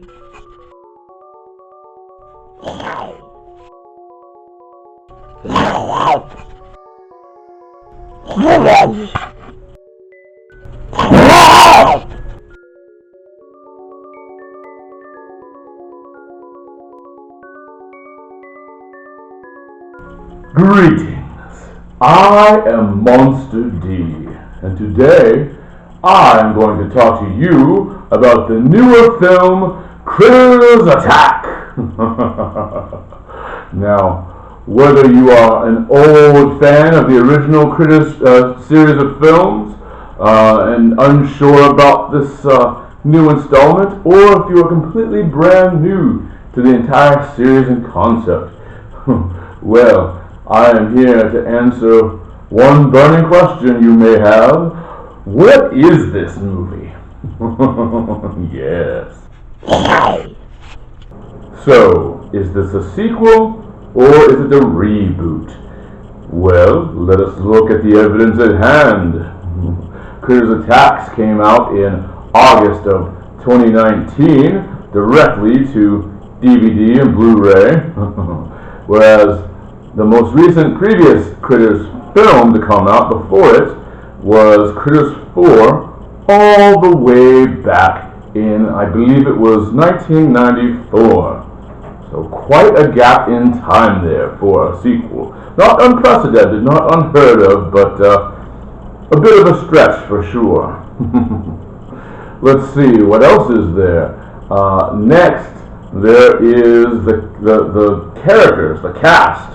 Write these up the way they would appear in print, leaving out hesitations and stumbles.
Greetings, I am Monster D, and today I'm going to talk to you about the newer film, Critters Attack! Now, whether you are an old fan of the original Critters series of films and unsure about this new installment, or if you are completely brand new to the entire series and concept, well, I am here to answer one burning question you may have. What is this movie? Yes. So, is this a sequel or is it a reboot? Well, let us look at the evidence at hand. Critters Attacks came out in August of 2019 directly to DVD and Blu-ray, whereas the most recent previous Critters film to come out before it was Critters 4, all the way back in, I believe it was 1994. So quite a gap in time there for a sequel. Not unprecedented, not unheard of, but a bit of a stretch for sure. Let's see, what else is there? Next, there is the characters, the cast.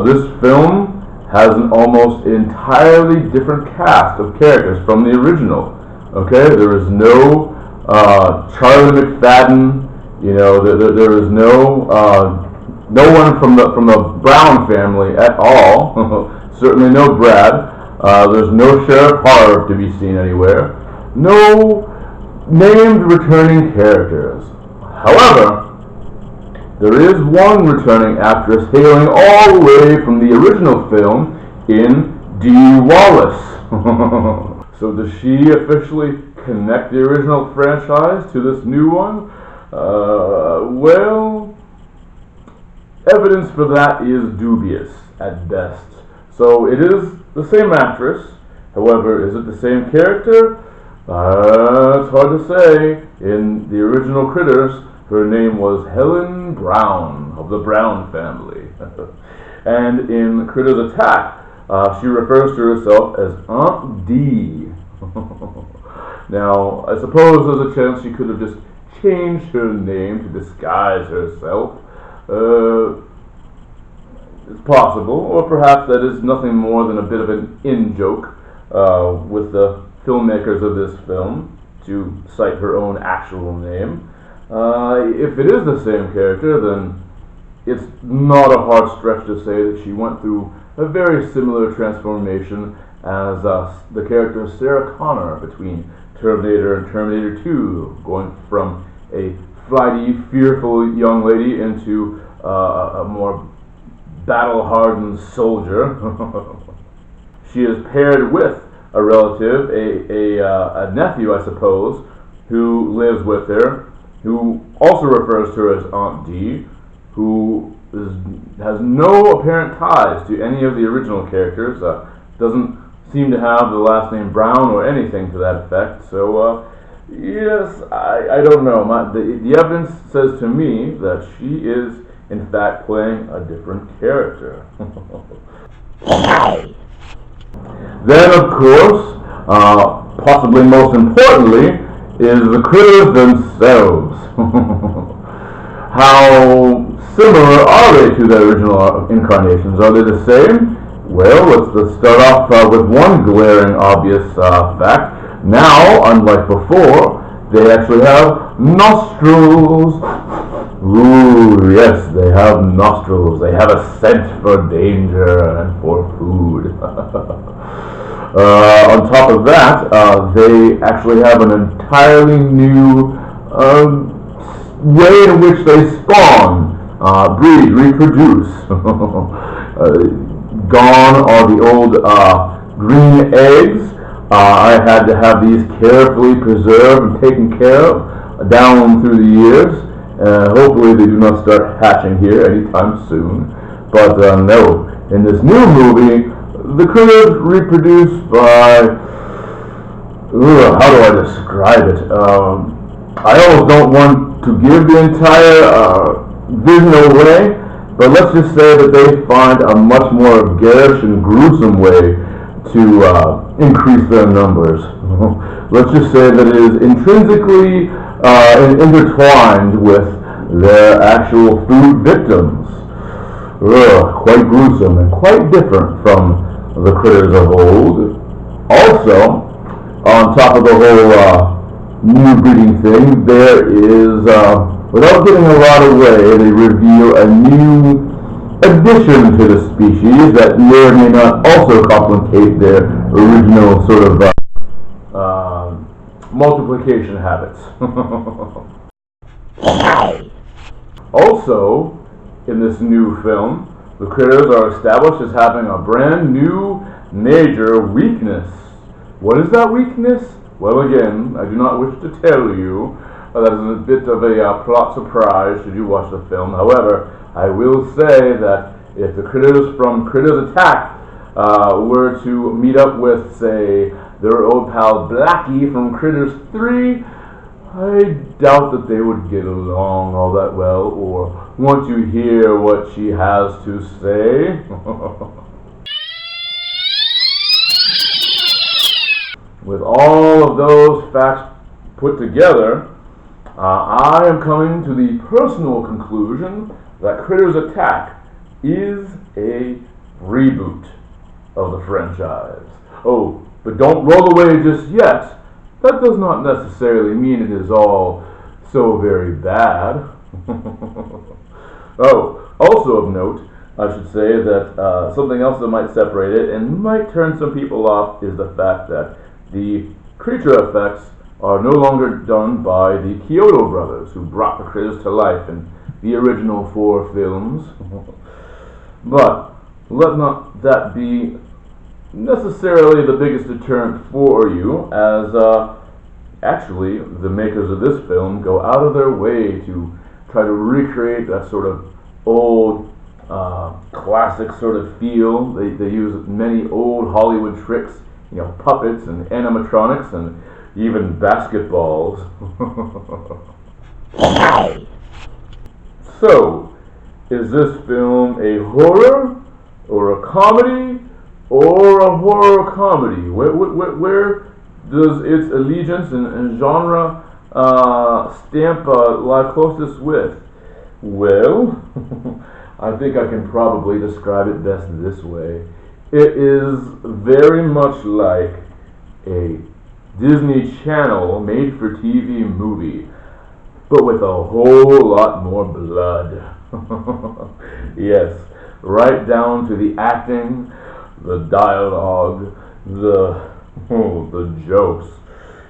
This film has an almost entirely different cast of characters from the original. Okay, there is no Charlie McFadden. You know, there is no one from the Brown family at all. Certainly no Brad. There's no Sheriff Harv to be seen anywhere. No named returning characters. However, there is one returning actress hailing all the way from the original film in Dee Wallace. So does she officially connect the original franchise to this new one? Well, evidence for that is dubious at best. So it is the same actress. However, is it the same character? It's hard to say. In the original Critters, her name was Helen Brown of the Brown family. And in Critters Attack, she refers to herself as Aunt D. Now, I suppose there's a chance she could have just changed her name to disguise herself. It's possible, or perhaps that is nothing more than a bit of an in-joke with the filmmakers of this film to cite her own actual name. If it is the same character, then it's not a hard stretch to say that she went through a very similar transformation as the character Sarah Connor between Terminator and Terminator 2, going from a flighty, fearful young lady into a more battle-hardened soldier. She is paired with a relative, a nephew, I suppose, who lives with her, who also refers to her as Aunt D, who has no apparent ties to any of the original characters, doesn't seem to have the last name Brown or anything to that effect. So, yes, I don't know. The evidence says to me that she is, in fact, playing a different character. Then, of course, possibly most importantly, is the critters themselves. How similar are they to their original incarnations? Are they the same? Well, let's start off with one glaring obvious fact. Now, unlike before, they actually have nostrils. Ooh, yes, they have nostrils. They have a scent for danger and for food. On top of that, they actually have an entirely new way in which they spawn, breed, reproduce. Gone are the old green eggs. I had to have these carefully preserved and taken care of. down through the years. Hopefully they do not start hatching here anytime soon. But no, in this new movie, the critters reproduce by, how do I describe it? I almost don't want to give the entire vision away, but let's just say that they find a much more garish and gruesome way to increase their numbers. Let's just say that it is intrinsically intertwined with their actual food victims. Quite gruesome and quite different from the critters of old. Also, on top of the whole new breeding thing, there is, without giving a lot away, they reveal a new addition to the species that may or may not also complicate their original sort of multiplication habits. Also, in this new film, the critters are established as having a brand new major weakness. What is that weakness? Well, again, I do not wish to tell you. That is a bit of a plot surprise should you watch the film. However, I will say that if the critters from Critters Attack were to meet up with, say, their old pal Blackie from Critters 3, I doubt that they would get along all that well or want to hear what she has to say. With all of those facts put together, I am coming to the personal conclusion that Critters Attack is a reboot of the franchise. Oh, but don't roll away just yet. That does not necessarily mean it is all so very bad. Oh, also of note, I should say that something else that might separate it and might turn some people off is the fact that the creature effects are no longer done by the Kyoto brothers, who brought the critters to life in the original 4 films. But let not that be necessarily the biggest deterrent for you, as actually the makers of this film go out of their way to try to recreate that sort of old classic sort of feel. They use many old Hollywood tricks, puppets and animatronics and even basketballs. So, is this film a horror or a comedy or a horror comedy? Where does its allegiance and genre stamp lie closest with? Well, I think I can probably describe it best this way. It is very much like a Disney Channel made-for-TV movie, but with a whole lot more blood. Yes, right down to the acting, the dialogue, the jokes.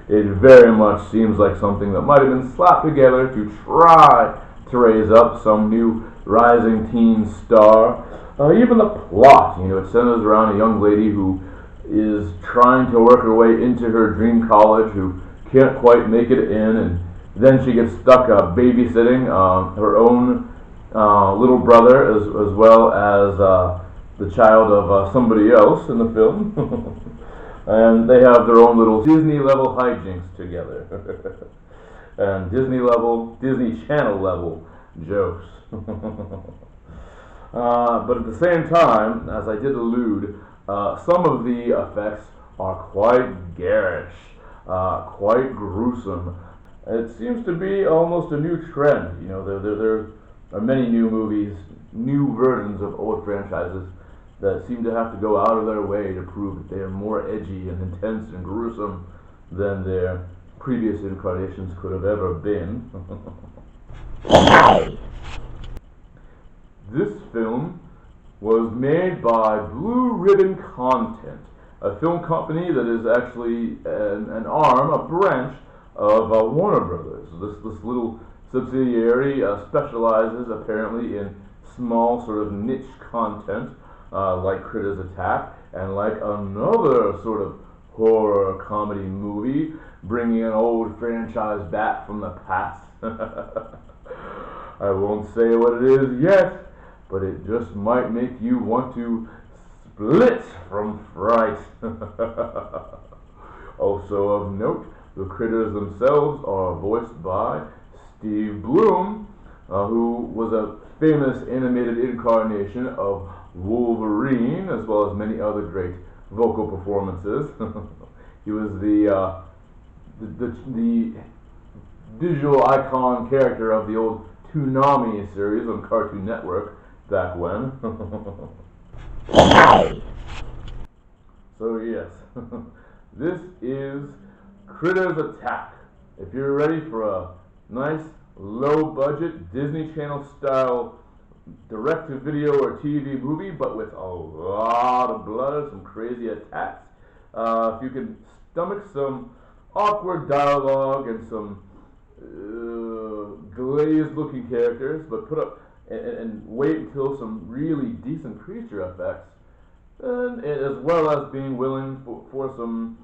It very much seems like something that might have been slapped together to try to raise up some new rising teen star. Even the plot, it centers around a young lady who is trying to work her way into her dream college, who can't quite make it in, and then she gets stuck babysitting her own little brother as well as the child of somebody else in the film. And they have their own little Disney-level hijinks together. And Disney Channel level jokes. But at the same time, as I did allude, some of the effects are quite garish, quite gruesome. It seems to be almost a new trend. There are many new movies, new versions of old franchises that seem to have to go out of their way to prove that they are more edgy and intense and gruesome than their previous incarnations could have ever been. This film was made by Blue Ribbon Content, a film company that is actually an arm, a branch of Warner Brothers. This little subsidiary specializes apparently in small sort of niche content like Critters Attack and like another sort of horror comedy movie bringing an old franchise back from the past. I won't say what it is yet, but it just might make you want to split from fright. Also of note, the critters themselves are voiced by Steve Bloom, who was a famous animated incarnation of Wolverine, as well as many other great vocal performances. He was the visual icon character of the old Toonami series on Cartoon Network back when. So yes, this is Critters Attack. If you're ready for a nice, low-budget Disney Channel style direct-to-video or TV movie, but with a lot of blood, some crazy attacks, if you can stomach some awkward dialogue and some glazed-looking characters, but put up and wait until some really decent creature effects, and as well as being willing for some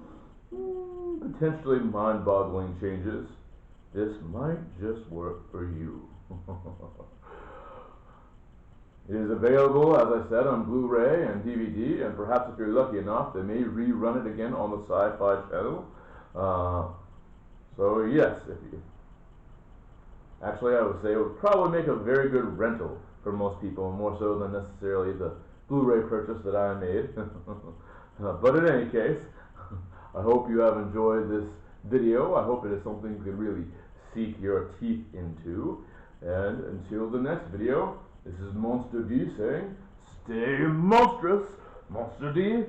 potentially mind-boggling changes, this might just work for you. It is available, as I said, on Blu-ray and DVD, and perhaps if you're lucky enough, they may rerun it again on the Sci-Fi Channel. So yes, actually I would say it would probably make a very good rental for most people, more so than necessarily the Blu-ray purchase that I made. But in any case, I hope you have enjoyed this video. I hope it is something you can really sink your teeth into. And until the next video, this is Monster D saying, stay monstrous, Monster D.